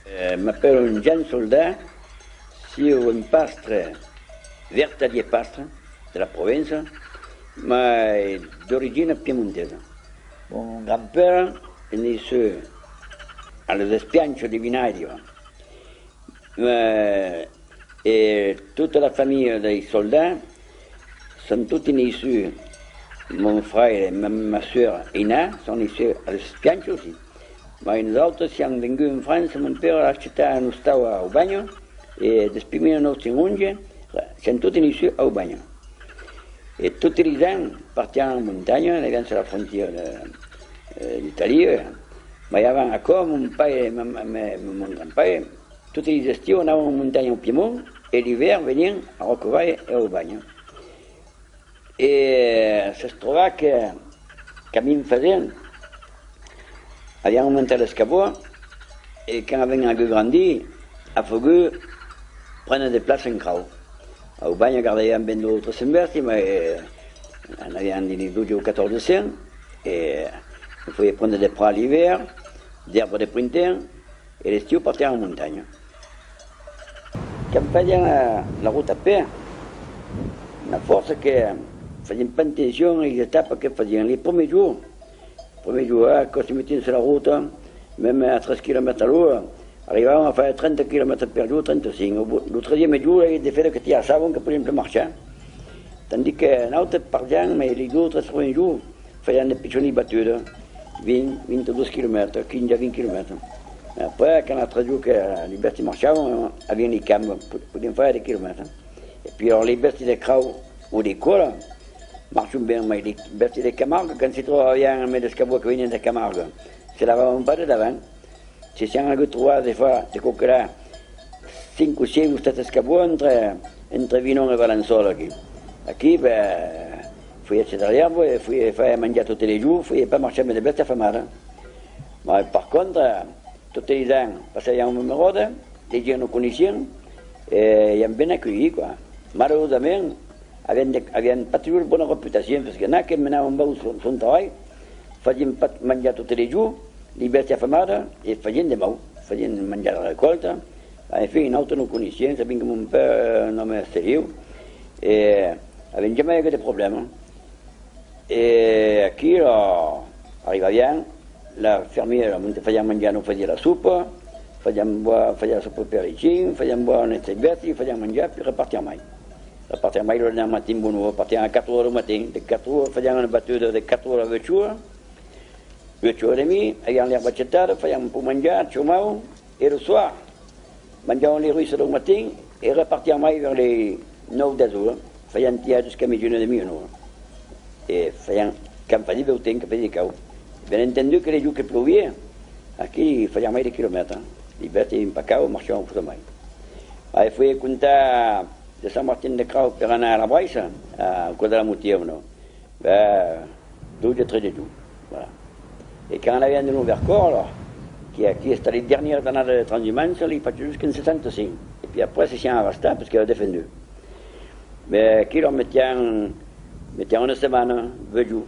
Je m'appelle Jean Soldat, je suis un pastre, vertalier pastre de la province, mais d'origine piémontaise. Mon grand-père est né à los Espianchos de Vinario. Et toute la famille des soldats sont tous issus. Mon frère et ma soeur Ina sont issus à los Espianchos aussi. Mais nous autres, si on venus en France, mon père a acheté un hostal à Aubagne, et depuis 1911, sont tous issus à Aubagne. Et tous les ans, partaient en montagne, on sur la frontière d'Italie. Mais avant encore, mon père et mon grand-père, tous les estivs, on allait en montagne au Piémont, et l'hiver, venaient à Roquevaille et à Aubagne. Et ça se trouvait que, comme ils me faisaient, aviam monté l'escabeau, et quand on avait grandi, a fallu prendre des places en crau. A Aubagne, gardàvem ben d'autres semberti, mais on avait des 12 ou 14 cents, et il fallait prendre des prats l'hiver, des arbres de printemps, et l'estiu partir en montagne. Quand on faisait la route à pied, la force que faisaient pas attention aux étapes que faisaient les premiers jours. Quand on se mettait sur la route, même à 13 km à l'heure, arrivavam a faire 30 km par jour, 35. Le 13e jour, il y a des faits que tu savais qu'on pouvait marcher. Tandis que nous, par exemple, mais les 2 ou 3 premiers jours, faisaient des petites battues, 20, 22 km, 15 à 20 km. Après, quand on a 3 jours que les besties marchaient, on avait les camps, on pouvait faire des kilomètres. Et puis alors, les besties des craux ou des cols, marchent bien, mais les besties de Camargue, quand c'est trop bien, mais l'escabeau qui vient de Camargue, c'est là-bas, pas de d'avant. Si on a trouvé des fois, des coquelins, 5 ou 6 ou 7 escabeaux entre Vinon et Valençol. Aquí, ben, il faut y être derrière, il faut y faire manger tous les jours, il ne faut pas marcher avec des besties affamées. Mais par contre, tous les ans, parce qu'il y a un numéro, les gens nous connaissaient, et ils ont bien accueilli, quoi. Malheureusement, havien pas toujours bonne réputation, parce qu'il y en a qui menaven bé son treball, feien menjar tots els jours, les besties affamades, i feien de mau, feien menjar de recolta. En fi, nosaltres no coneixíem, sabíem que mon pare no era seriós, i havien jamais aquest problema. I aquí arribaven, la fermiera feia menjar, no feia la sopa, feia la sopa per així, feien boire les besties, feien menjar, i repartien mai. Repartien mai le matin, bon, repartien à 4 heures du matin. De 4 heures, fèiem una batuda de 4 heures a 8 heures. 8 heures et demie, ayant l'herba xetada, fèiem pour menjar, xumau, et le soir, menjàvem les ruisses del matin, et repartien mai vers les 9-10 heures. Fèiem tirar jusqu'à midi, una demi, una hora. Et fèiem, quand faisait beau temps, que faisait cau. Bien entendu que les jours que plovia, aquí fèiem mai de quilomètres. Les besties en pacau, marxàvem per mai. Il faut compter de Sant Martin de Crau per anar a la Baixa, al col de la Motieu, no? 12 ou 13 jours. Voilà. Et quand on avait de vers Corps, qui est les dernières années de transhumance, il fait jusqu'en 65. Et puis après, c'est un restant parce qu'il a défendu. Mais qui leur mettait une semaine, 20 jours.